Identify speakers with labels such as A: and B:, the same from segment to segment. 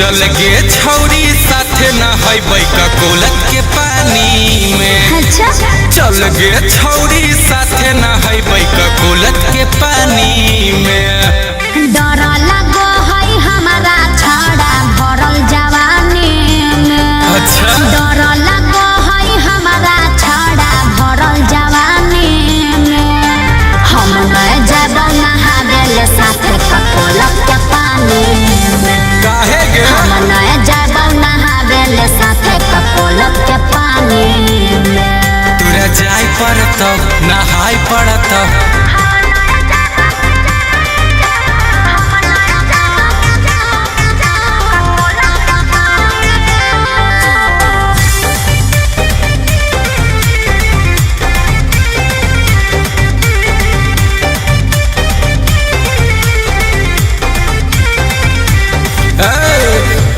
A: चल गे छौरी साथे नहैबै ककोलत के पानी में।
B: अच्छा
A: चल गे छौरी साथे नहैबै ककोलत के पानी में।
B: डर लगो है हमारा छड़ा भरल जवानी में।
A: अच्छा
B: डर लगो है हमारा छड़ा भरल जवानी में। हम न जब नहावेले साथे ककोलत के पानी में।
A: काहे गे
B: हम न जब नहावेले साथे ककोलत के पानी में।
A: तोरा जाय पड़त नहाय पड़त।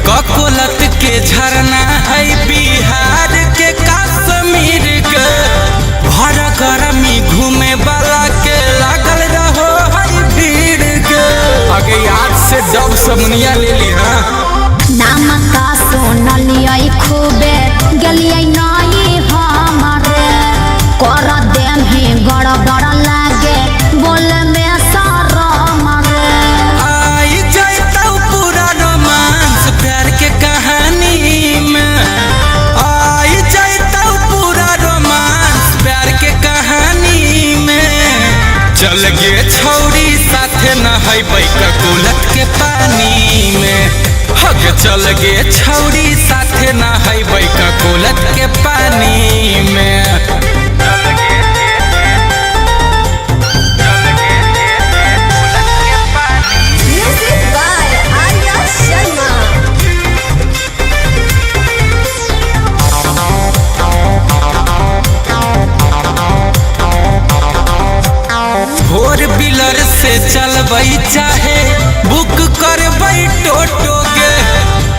A: ककोलत के झरना है बिहार के कश्मीर के। भर गर्मी घूमे वाला के लागल रहो है भीड़ के। आगे याद से जब समनिया ले ली हाँ।
B: नाम का सुनलियै खूबे गेलियै नई हमरे। कर देम ही गड़बड़ लागे बोले में शरम रे।
A: आई जैतौ पूरा रोमांस प्यार के कहानी में। आई जैतौ पूरा रोमांस प्यार के कहानी में। चल गे छौरी साथे नहैबै ककोलत के पानी में। हग चल गे छौरी साथे नहैबै ककोलत के पानी में।
B: Music by Arya Sharma।
A: Four wheeler से चलबै चाहे बुक करबै टोटो गे।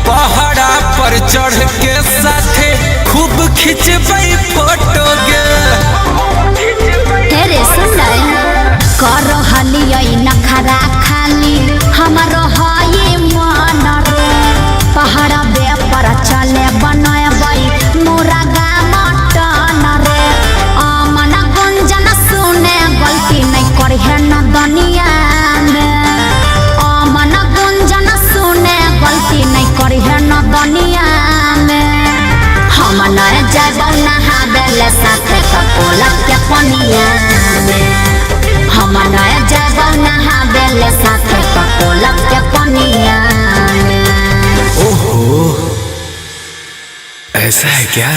A: पहाड़ा पर चढ़ के साथे खूब खिंचबै फोटो गे।
B: तेरे सुनै कर हलियै नखरा खाली हमरो हई मन रे। पहाड़ बे पर चले बनबै मुर्गा मटन रे। अमन गुंजन सुने गलती नहीं करहे न दुनिया में। अमन गुंजन सुने गलती नहीं करहे न दुनिया में। हम न जब नहावेले साथे ककोलत के पनिया में। हम न जब नहावेले साथे ककोलत के पनिया में।
A: ओहो ऐसा है क्या।